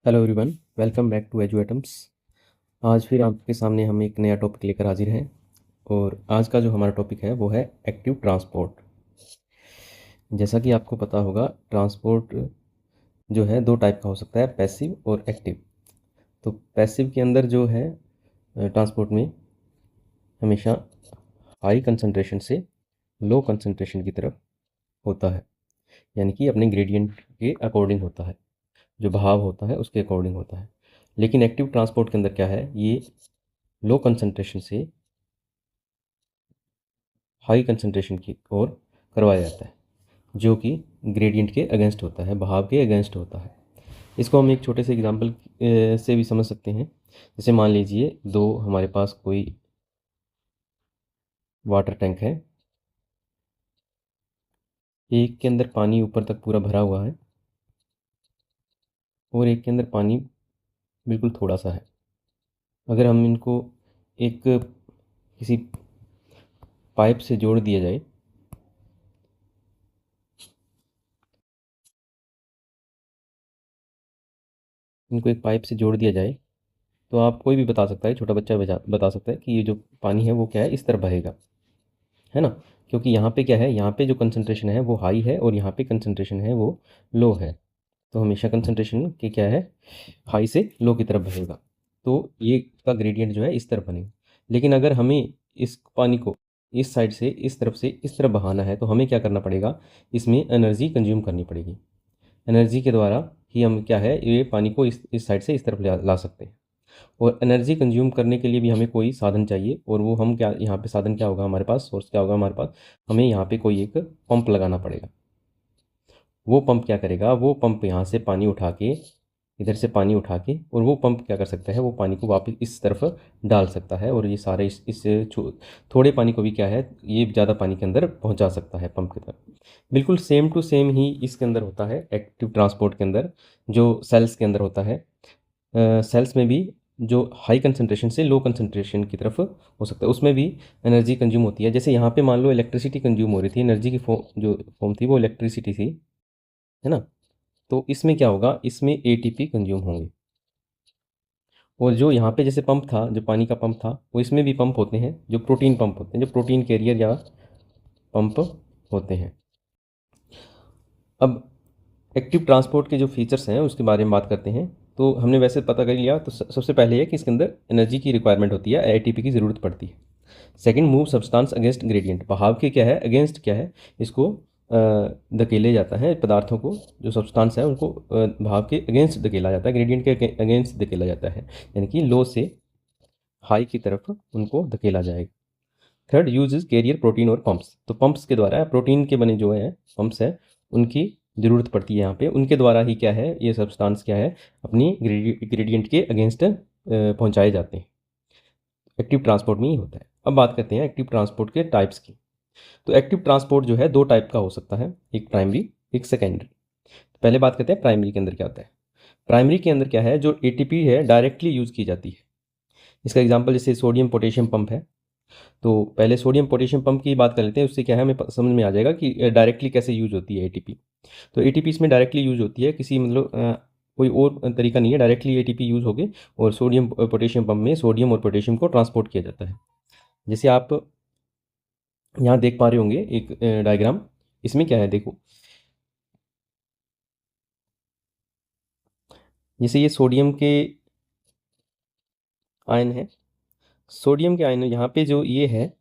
Hello everyone, welcome back to Edu Atoms. आज फिर आपके सामने हम एक नया टॉपिक लेकर हाजिर हैं। और आज का जो हमारा टॉपिक है वो है एक्टिव ट्रांसपोर्ट। जैसा कि आपको पता होगा, ट्रांसपोर्ट जो है दो टाइप का हो सकता है, पैसिव और एक्टिव। तो पैसिव के अंदर जो है ट्रांसपोर्ट में हमेशा हाई कंसंट्रेशन से लो कंसंट्रेशन की तरफ होता है, यानी कि अपने ग्रेडियंट के अकॉर्डिंग होता है, जो बहाव होता है उसके अकॉर्डिंग होता है। लेकिन एक्टिव ट्रांसपोर्ट के अंदर क्या है, ये लो कंसंट्रेशन से हाई कंसंट्रेशन की ओर करवाया जाता है, जो कि ग्रेडियंट के अगेंस्ट होता है, बहाव के अगेंस्ट होता है। इसको हम एक छोटे से एग्जांपल से भी समझ सकते हैं। जैसे मान लीजिए दो हमारे पास कोई वाटर टैंक है, एक के अंदर पानी ऊपर तक पूरा भरा हुआ है और एक के अंदर पानी बिल्कुल थोड़ा सा है। अगर हम इनको एक किसी पाइप से जोड़ दिया जाए, इनको एक पाइप से जोड़ दिया जाए, तो आप कोई भी बता सकता है, छोटा बच्चा बता सकता है कि ये जो पानी है वो क्या है, इस तरफ बहेगा, है ना। क्योंकि यहाँ पे क्या है, यहाँ पे जो कंसंट्रेशन है वो हाई है और यहाँ पे कंसंट्रेशन है वो लो है। तो हमेशा कंसंट्रेशन की क्या है, हाई से लो की तरफ बहेगा। तो ये इसका ग्रेडियंट जो है इस तरफ बनेगा। लेकिन अगर हमें इस पानी को इस साइड से इस तरफ बहाना है, तो हमें क्या करना पड़ेगा, इसमें एनर्जी कंज्यूम करनी पड़ेगी। एनर्जी के द्वारा ही हम क्या है, ये पानी को इस साइड से इस तरफ ला सकते हैं। और एनर्जी कंज्यूम करने के लिए भी हमें कोई साधन चाहिए, और वो हम क्या, यहाँ पे साधन क्या होगा हमारे पास, सोर्स क्या होगा हमारे पास, हमें यहाँ पे कोई एक पंप लगाना पड़ेगा। वो पंप क्या करेगा, वो पंप यहाँ से पानी उठा के, इधर से पानी उठा के, और वो पंप क्या कर सकता है, वो पानी को वापस इस तरफ डाल सकता है, और ये सारे थोड़े पानी को भी क्या है, ये ज़्यादा पानी के अंदर पहुँचा सकता है पंप की तरफ। बिल्कुल सेम टू सेम ही इसके अंदर होता है एक्टिव ट्रांसपोर्ट के अंदर, जो सेल्स के अंदर होता है। सेल्स में भी जो हाई कंसंट्रेशन से लो कंसंट्रेशन की तरफ हो सकता है, उसमें भी एनर्जी कंज्यूम होती है। जैसे यहाँ पे मान लो इलेक्ट्रिसिटी कंज्यूम हो रही थी, एनर्जी की फॉर्म थी वो इलेक्ट्रिसिटी थी, है ना। तो इसमें क्या होगा, इसमें एटीपी कंज्यूम होंगे। और जो यहाँ पे जैसे पंप था, जो पानी का पंप था, वो इसमें भी पंप होते हैं, जो प्रोटीन पंप होते हैं, जो प्रोटीन कैरियर या पंप होते हैं। अब एक्टिव ट्रांसपोर्ट के जो फीचर्स हैं उसके बारे में बात करते हैं। तो हमने वैसे पता कर लिया, तो सबसे पहले है कि इसके अंदर एनर्जी की रिक्वायरमेंट होती है, एटीपी की ज़रूरत पड़ती है। Second, move substance against gradient, बहाव के क्या है, अगेंस्ट क्या है, इसको धकेले जाता है पदार्थों को, जो सब्सटेंस है उनको बहाव के अगेंस्ट धकेला जाता है, ग्रेडियंट के अगेंस्ट धकेला जाता है, यानी कि लो से हाई की तरफ उनको धकेला जाएगा। Third, use is carrier protein और पंप्स, तो पंप्स के द्वारा प्रोटीन के बने जो है पंप्स है, उनकी ज़रूरत पड़ती है यहाँ पे, उनके द्वारा ही क्या है, ये सब्सटेंस क्या है, अपनी ग्रेडियंट के अगेंस्ट पहुँचाए जाते हैं। एक्टिव ट्रांसपोर्ट में ही होता है। अब बात करते हैं एक्टिव ट्रांसपोर्ट के टाइप्स की। तो एक्टिव ट्रांसपोर्ट जो है दो टाइप का हो सकता है, एक प्राइमरी, एक सेकेंडरी। तो पहले बात करते हैं प्राइमरी के अंदर क्या होता है। प्राइमरी के अंदर क्या है, जो एटीपी है डायरेक्टली यूज़ की जाती है। इसका एग्जांपल जैसे सोडियम पोटेशियम पंप है। तो पहले सोडियम पोटेशियम पंप की बात कर लेते हैं, उससे क्या है हमें समझ में आ जाएगा कि डायरेक्टली कैसे यूज होती है एटीपी। तो एटीपी इसमें डायरेक्टली यूज होती है, किसी मतलब कोई और तरीका नहीं है, डायरेक्टली एटीपी यूज होगी और सोडियम पोटेशियम पंप में सोडियम और पोटेशियम को ट्रांसपोर्ट किया जाता है। जैसे आप यहाँ देख पा रहे होंगे एक डायग्राम, इसमें क्या है देखो, जैसे ये सोडियम के आयन है, सोडियम के आयन यहाँ पे जो ये है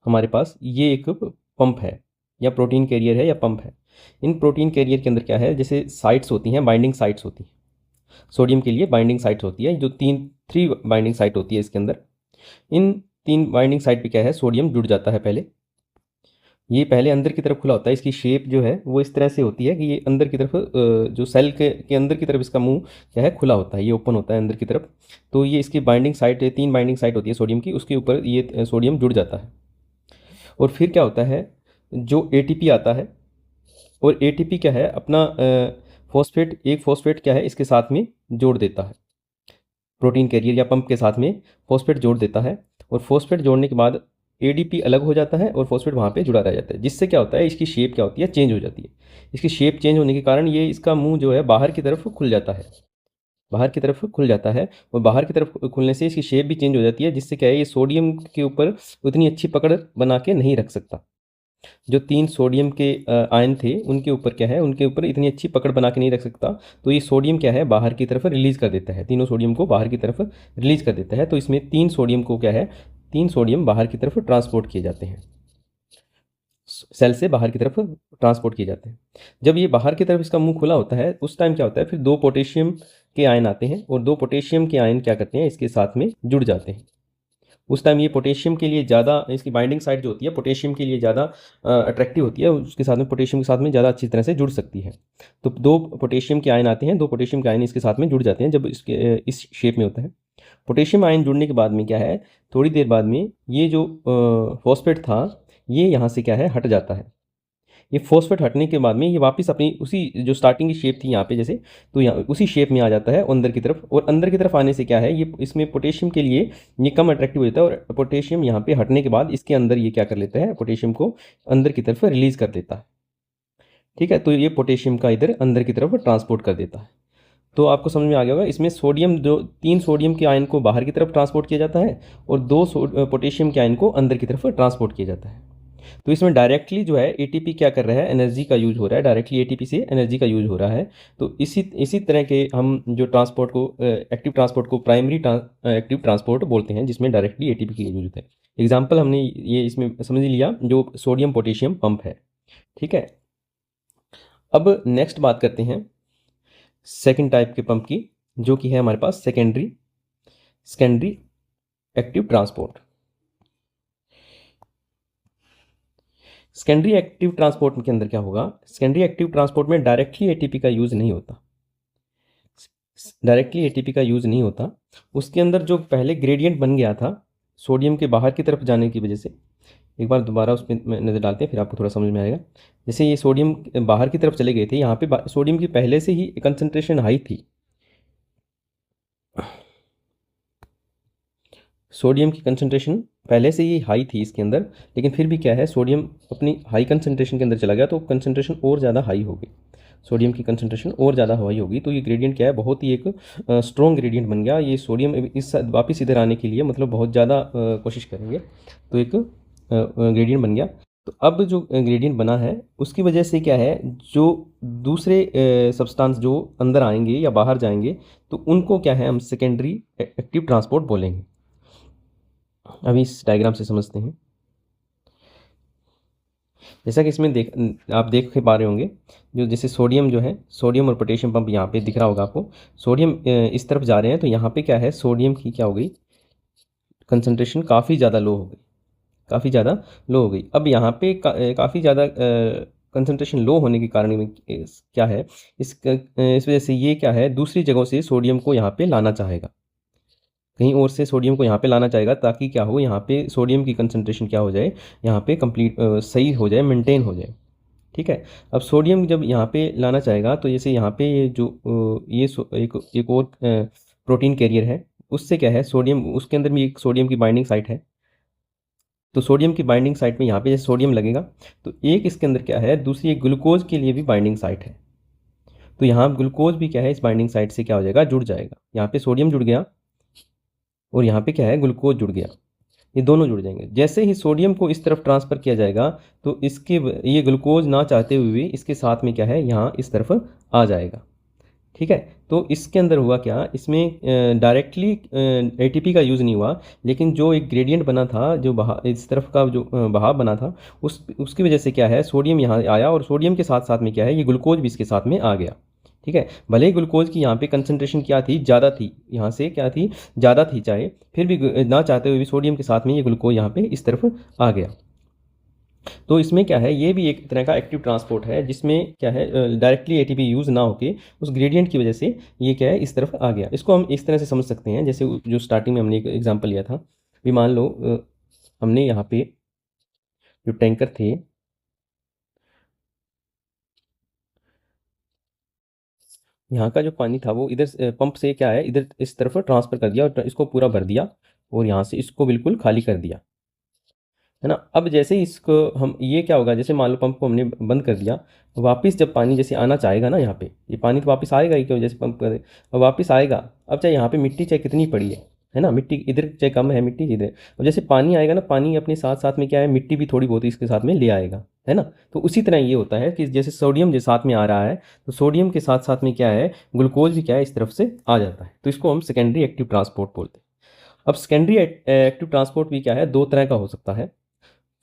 हमारे पास, ये एक पंप है या प्रोटीन कैरियर है या पंप है। इन प्रोटीन कैरियर के अंदर क्या है, जैसे साइट्स होती हैं, बाइंडिंग साइट्स होती हैं। सोडियम के लिए बाइंडिंग साइट्स होती है, जो थ्री बाइंडिंग साइट होती है इसके अंदर। इन तीन बाइंडिंग साइट पे क्या है, सोडियम जुड़ जाता है पहले। ये पहले अंदर की तरफ खुला होता है, इसकी शेप जो है वो इस तरह से होती है कि ये अंदर की तरफ जो सेल के अंदर की तरफ इसका मुंह क्या है, खुला होता है, ये ओपन होता है अंदर की तरफ। तो ये इसकी बाइंडिंग साइट, तीन बाइंडिंग साइट होती है सोडियम की, उसके ऊपर ये सोडियम जुड़ जाता है। और फिर क्या होता है, जो एटीपी आता है, और एटीपी क्या है अपना फॉस्फेट, एक फॉस्फेट क्या है इसके साथ में जोड़ देता है, प्रोटीन कैरियर या पंप के साथ में फॉस्फेट जोड़ देता है। और फॉस्फेट जोड़ने के बाद एडीपी अलग हो जाता है और फॉस्फेट वहाँ पे जुड़ा रह जाता है, जिससे क्या होता है, इसकी शेप क्या होती है, चेंज हो जाती है। इसकी शेप चेंज होने के कारण ये इसका मुंह जो है बाहर की तरफ खुल जाता है। बाहर की तरफ खुल जाता है, और बाहर की तरफ खुलने से इसकी शेप भी चेंज हो जाती है, जिससे क्या है ये सोडियम के ऊपर उतनी अच्छी पकड़ बना के नहीं रख सकता। जो 3 सोडियम के आयन थे उनके ऊपर क्या है, उनके ऊपर इतनी अच्छी पकड़ बना के नहीं रख सकता, तो ये सोडियम क्या है बाहर की तरफ रिलीज़ कर देता है, तीनों सोडियम को बाहर की तरफ रिलीज़ कर देता है। तो इसमें 3 सोडियम को क्या है, 3 सोडियम बाहर की तरफ ट्रांसपोर्ट किए जाते हैं, सेल से बाहर की तरफ ट्रांसपोर्ट किए जाते हैं। जब ये बाहर की तरफ इसका मुंह खुला होता है उस टाइम क्या होता है, फिर 2 पोटेशियम के आयन आते हैं, और 2 पोटेशियम के आयन क्या करते हैं, इसके साथ में जुड़ जाते हैं। उस टाइम ये पोटेशियम के लिए ज़्यादा, इसकी बाइंडिंग साइट जो होती है पोटेशियम के लिए ज़्यादा अट्रैक्टिव होती है, उसके साथ में पोटेशियम के साथ में ज़्यादा अच्छी तरह से जुड़ सकती है। तो 2 पोटेशियम के आयन आते हैं, 2 पोटेशियम के आयन इसके साथ में जुड़ जाते हैं जब इसके इस शेप में होता है। पोटेशियम आयन जुड़ने के बाद में क्या है, थोड़ी देर बाद में ये जो फॉस्फेट था ये यहाँ से क्या है हट जाता है। ये फॉस्फेट हटने के बाद में ये वापस अपनी उसी जो स्टार्टिंग की शेप थी यहाँ पे जैसे, तो यहाँ उसी शेप में आ जाता है अंदर की तरफ, और अंदर की तरफ आने से क्या है ये इसमें पोटेशियम के लिए ये कम अट्रैक्टिव हो जाता है, और पोटेशियम यहाँ पे हटने के बाद इसके अंदर ये क्या कर लेता है, पोटेशियम को अंदर की तरफ रिलीज कर देता है। ठीक है, तो ये पोटेशियम का इधर अंदर की तरफ ट्रांसपोर्ट कर देता है। तो आपको समझ में आ गया होगा, इसमें सोडियम जो 3 सोडियम के आयन को बाहर की तरफ ट्रांसपोर्ट किया जाता है, और 2 पोटेशियम के आयन को अंदर की तरफ ट्रांसपोर्ट किया जाता है। तो इसमें डायरेक्टली जो है एटीपी क्या कर रहा है, एनर्जी का यूज हो रहा है, डायरेक्टली एटीपी से एनर्जी का यूज हो रहा है। तो इसी तरह के हम जो ट्रांसपोर्ट को एक्टिव ट्रांसपोर्ट को प्राइमरी एक्टिव ट्रांसपोर्ट बोलते हैं, जिसमें डायरेक्टली एटीपी का यूज होता है। एग्जाम्पल हमने ये इसमें समझ लिया जो सोडियम पोटेशियम पंप है। ठीक है, अब नेक्स्ट बात करते हैं सेकेंड टाइप के पंप की, जो कि है हमारे पास secondary active transport. Secondary active transport के अंदर क्या होगा, सेकेंडरी एक्टिव ट्रांसपोर्ट में डायरेक्टली एटीपी का यूज़ नहीं होता, डायरेक्टली एटीपी का यूज़ नहीं होता। उसके अंदर जो पहले ग्रेडियंट बन गया था सोडियम के बाहर की तरफ जाने की वजह से, एक बार दोबारा उस पर नज़र डालते हैं फिर आपको थोड़ा समझ में आएगा। जैसे ये सोडियम बाहर की तरफ चले गए थे, यहाँ पे सोडियम की पहले से ही कंसनट्रेशन हाई थी, सोडियम की कंसनट्रेशन पहले से ही हाई थी इसके अंदर, लेकिन फिर भी क्या है सोडियम अपनी हाई कंसनट्रेशन के अंदर चला गया, तो कंसनट्रेशन और ज़्यादा हाई हो गई, सोडियम की कंसनट्रेशन और ज़्यादा हाई होगी। तो ये ग्रेडियंट क्या है, बहुत ही एक स्ट्रॉन्ग ग्रेडियंट बन गया। ये सोडियम इस वापस इधर आने के लिए मतलब बहुत ज़्यादा कोशिश करेंगे, तो एक ग्रेडियंट बन गया। तो अब जो ग्रेडियंट बना है उसकी वजह से क्या है, जो दूसरे सब्सटेंस जो अंदर आएंगे या बाहर जाएंगे, तो उनको क्या है हम सेकेंडरी एक्टिव ट्रांसपोर्ट बोलेंगे। अभी इस डायग्राम से समझते हैं। जैसा कि इसमें आप देख पा रहे होंगे, जो जैसे सोडियम जो है, सोडियम और पोटेशियम पंप यहाँ पे दिख रहा होगा आपको, सोडियम इस तरफ जा रहे हैं, तो यहाँ पे क्या है सोडियम की क्या हो गई, कंसनट्रेशन काफ़ी ज़्यादा लो हो गई, काफ़ी ज़्यादा लो हो गई। अब यहाँ पे काफ़ी ज़्यादा कंसनट्रेशन लो होने के कारण में क्या है, इस वजह से ये क्या है दूसरी जगहों से सोडियम को यहाँ पे लाना चाहेगा, कहीं और से सोडियम को यहाँ पे लाना चाहेगा, ताकि क्या हो यहाँ पे सोडियम की कंसनट्रेशन क्या हो जाए, यहाँ पे कंप्लीट सही हो जाए, मेंटेन हो जाए। ठीक है, अब सोडियम जब यहाँ पे लाना चाहेगा, तो जैसे यहाँ पे ये जो एक और प्रोटीन कैरियर है, उससे क्या है सोडियम, उसके अंदर भी एक सोडियम की बाइंडिंग साइट है, तो सोडियम की बाइंडिंग साइट में यहाँ पे जैसे सोडियम लगेगा, तो एक इसके अंदर क्या है दूसरी एक ग्लूकोज के लिए भी बाइंडिंग साइट है, तो यहाँ ग्लूकोज भी क्या है इस बाइंडिंग साइट से क्या हो जाएगा, जुड़ जाएगा। यहाँ पे सोडियम जुड़ गया और यहाँ पे क्या है ग्लूकोज जुड़ गया, ये दोनों जुड़ जाएंगे। जैसे ही सोडियम को इस तरफ ट्रांसफ़र किया जाएगा, तो इसके ये ग्लूकोज ना चाहते हुए भी इसके साथ में क्या है यहाँ इस तरफ आ जाएगा। ठीक है, तो इसके अंदर हुआ क्या, इसमें डायरेक्टली एटीपी का यूज़ नहीं हुआ, लेकिन जो एक ग्रेडियंट बना था, जो बहाव इस तरफ का जो बहाव बना था, उसकी वजह से क्या है सोडियम यहाँ आया, और सोडियम के साथ साथ में क्या है ये ग्लूकोज भी इसके साथ में आ गया। ठीक है, भले ही ग्लूकोज की यहाँ पे कंसनट्रेशन क्या थी, ज़्यादा थी, यहाँ से क्या थी ज़्यादा थी चाहे, फिर भी ना चाहते हुए भी सोडियम के साथ में ये ग्लूकोज यहाँ पे इस तरफ आ गया। तो इसमें क्या है, ये भी एक तरह का एक्टिव ट्रांसपोर्ट है, जिसमें क्या है डायरेक्टली एटीपी यूज़ ना होके उस ग्रेडियंट की वजह से ये क्या है इस तरफ आ गया। इसको हम इस तरह से समझ सकते हैं, जैसे जो स्टार्टिंग में हमने एक एग्जांपल लिया था, भी मान लो हमने यहाँ पे जो टैंकर थे, यहाँ का जो पानी था वो इधर पंप से क्या है इधर इस तरफ ट्रांसफ़र कर दिया और इसको पूरा भर दिया, और यहाँ से इसको बिल्कुल खाली कर दिया। है ना। अब जैसे ही इसको हम, ये क्या होगा, जैसे मान लो पंप को हमने बंद कर दिया, वापस जब पानी जैसे आना चाहेगा ना, यहाँ पे ये पानी तो वापस आएगा ही, क्यों, जैसे पंप कर वापस आएगा। अब चाहे यहाँ पे मिट्टी चाहे कितनी पड़ी है ना, मिट्टी इधर चाहे कम है, मिट्टी इधर, अब जैसे पानी आएगा ना, पानी अपने साथ साथ में क्या है, मिट्टी भी थोड़ी बहुत इसके साथ में ले आएगा, है ना। तो उसी तरह ये होता है कि जैसे सोडियम जो साथ में आ रहा है, तो सोडियम के साथ साथ में क्या है, ग्लूकोज भी क्या है, इस तरफ से आ जाता है। तो इसको हम सेकेंडरी एक्टिव ट्रांसपोर्ट बोलते हैं। अब सेकेंडरी एक्टिव ट्रांसपोर्ट भी क्या है, दो तरह का हो सकता है।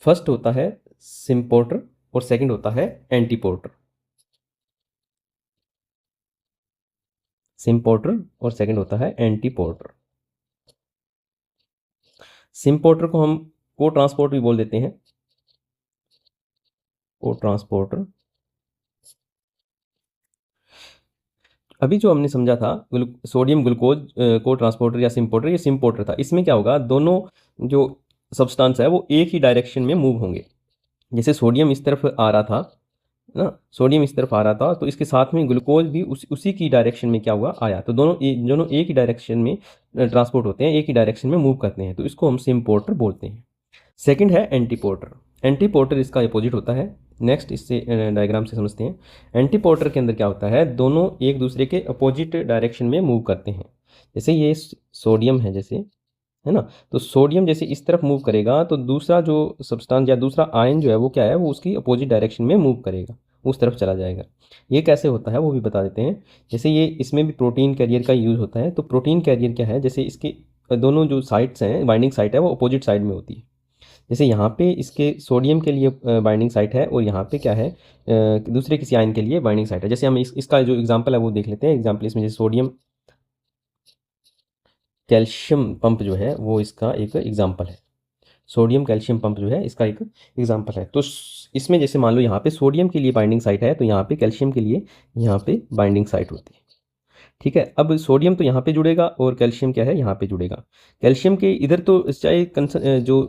फर्स्ट होता है सिम्पोर्टर और सेकंड होता है एंटीपोर्टर। सिम्पोर्टर और सेकंड होता है एंटीपोर्टर। सिम्पोर्टर को हम को ट्रांसपोर्ट भी बोल देते हैं, को ट्रांसपोर्टर। अभी जो हमने समझा था सोडियम ग्लूकोज को ट्रांसपोर्टर या सिम्पोर्टर, ये सिम्पोर्टर था। इसमें क्या होगा, दोनों जो सब्सटेंस है वो एक ही डायरेक्शन में मूव होंगे। जैसे सोडियम इस तरफ आ रहा था ना, सोडियम इस तरफ आ रहा था, तो इसके साथ में ग्लूकोज भी उसी की डायरेक्शन में क्या हुआ, आया। तो दोनों एक ही डायरेक्शन में ट्रांसपोर्ट होते हैं, एक ही डायरेक्शन में मूव करते हैं, तो इसको हम सिम्पोर्टर बोलते हैं। सेकंड है एंटीपोर्टर। एंटीपोर्टर इसका अपोजिट होता है। नेक्स्ट इससे डायग्राम से समझते हैं। एंटीपोर्टर के अंदर क्या होता है, दोनों एक दूसरे के अपोजिट डायरेक्शन में मूव करते हैं। जैसे ये सोडियम है जैसे, है ना, तो सोडियम जैसे इस तरफ मूव करेगा, तो दूसरा जो सब्सटेंस या दूसरा आयन जो है वो क्या है, वो उसकी अपोजिट डायरेक्शन में मूव करेगा, उस तरफ चला जाएगा। ये कैसे होता है वो भी बता देते हैं। जैसे ये इसमें भी प्रोटीन कैरियर का यूज़ होता है। तो प्रोटीन कैरियर क्या है, जैसे इसके दोनों जो साइड्स हैं, बाइंडिंग साइट है, वो अपोजिट साइड में होती है। जैसे यहाँ पे इसके सोडियम के लिए बाइंडिंग साइट है, और यहाँ पे क्या है, दूसरे किसी आयन के लिए बाइंडिंग साइट है। जैसे हम इसका जो एग्जांपल है वो देख लेते हैं। एग्जांपल इसमें जैसे सोडियम कैल्शियम पंप जो है वो इसका एक एग्जांपल है। सोडियम कैल्शियम पंप जो है इसका एक एग्जांपल है। तो इसमें जैसे मान लो यहाँ पे सोडियम के लिए बाइंडिंग साइट है, तो यहाँ पे कैल्शियम के लिए यहाँ पे बाइंडिंग साइट होती है। ठीक है, अब सोडियम तो यहाँ पे जुड़ेगा और कैल्शियम क्या है, यहाँ पे जुड़ेगा। कैल्शियम के इधर तो चाहे जो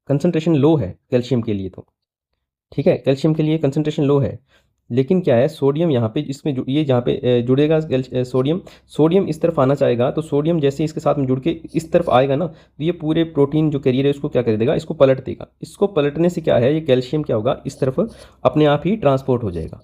कंसंट्रेशन लो है कैल्शियम के लिए, तो ठीक है, कैल्शियम के लिए कंसंट्रेशन लो है, लेकिन क्या है, सोडियम यहाँ पे इसमें ये जहाँ पे जुड़ेगा सोडियम, सोडियम इस तरफ आना चाहेगा, तो सोडियम जैसे इसके साथ में जुड़ के इस तरफ आएगा ना, तो ये पूरे प्रोटीन जो कैरियर है उसको क्या कर देगा, इसको पलट देगा। इसको पलटने से क्या है, ये कैल्शियम क्या होगा, इस तरफ अपने आप ही ट्रांसपोर्ट हो जाएगा,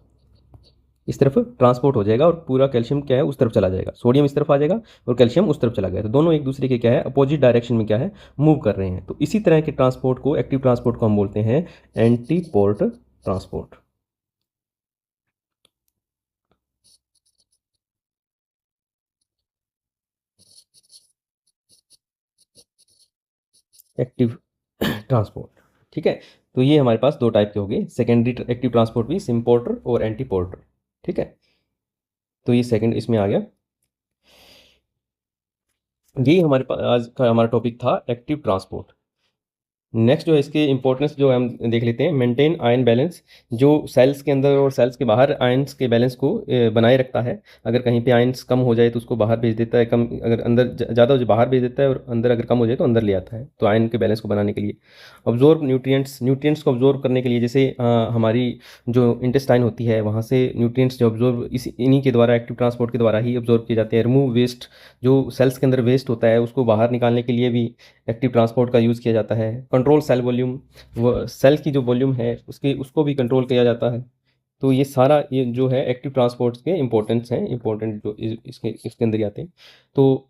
इस तरफ ट्रांसपोर्ट हो जाएगा, और पूरा कैल्शियम क्या है उस तरफ चला जाएगा। सोडियम इस तरफ आ जाएगा और कैल्शियम उस तरफ चला गया, तो दोनों एक दूसरे के क्या है, अपोजिट डायरेक्शन में क्या है, मूव कर रहे हैं। तो इसी तरह के ट्रांसपोर्ट को, एक्टिव ट्रांसपोर्ट को हम बोलते हैं एंटीपोर्ट ट्रांसपोर्ट। एक्टिव ट्रांसपोर्ट, ठीक है। तो ये हमारे पास दो टाइप के हो गए, सेकेंडरी एक्टिव ट्रांसपोर्ट भी, सिम्पोर्टर और एंटीपोर्टर। ठीक है, तो ये सेकंड इसमें आ गया। यही हमारे पास आज का हमारा टॉपिक था, एक्टिव ट्रांसपोर्ट। नेक्स्ट जो है इसके इंपॉर्टेंस जो हम देख लेते हैं, मेंटेन आयन बैलेंस। जो सेल्स के अंदर और सेल्स के बाहर आयन्स के बैलेंस को बनाए रखता है। अगर कहीं पे आयन्स कम हो जाए तो उसको बाहर भेज देता है, कम अगर अंदर ज़्यादा हो जाए बाहर भेज देता है, और अंदर अगर कम हो जाए तो अंदर ले आता है, तो आयन के बैलेंस को बनाने के लिए। ऑब्जॉर्व न्यूट्रिएंट्स, न्यूट्रिएंट्स को ऑब्जॉर्व करने के लिए, जैसे हमारी जो इंटेस्टाइन होती है वहाँ से न्यूट्रिएंट्स जो ऑब्जॉर्व इन्हीं के द्वारा, एक्टिव ट्रांसपोर्ट के द्वारा ही ऑब्जॉर्व किए जाते हैं। रिमूव वेस्ट, जो सेल्स के अंदर वेस्ट होता है उसको बाहर निकालने के लिए भी एक्टिव ट्रांसपोर्ट का यूज़ किया जाता है। कंट्रोल सेल वॉल्यूम, वो सेल की जो वॉल्यूम है उसको भी कंट्रोल किया जाता है। तो ये सारा ये जो है एक्टिव ट्रांसपोर्ट के इंपॉर्टेंस हैं, इंपॉर्टेंट जो इसके अंदर ही आते हैं। तो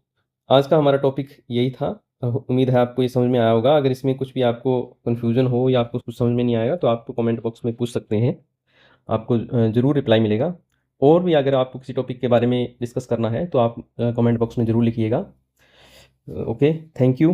आज का हमारा टॉपिक यही था। उम्मीद है आपको ये समझ में आया होगा। अगर इसमें कुछ भी आपको कन्फ्यूज़न हो या आपको कुछ समझ में नहीं आएगा तो आप कमेंट बॉक्स में पूछ सकते हैं, आपको ज़रूर रिप्लाई मिलेगा। और भी अगर आपको किसी टॉपिक के बारे में डिस्कस करना है तो आप कमेंट बॉक्स में ज़रूर लिखिएगा। Okay, thank you.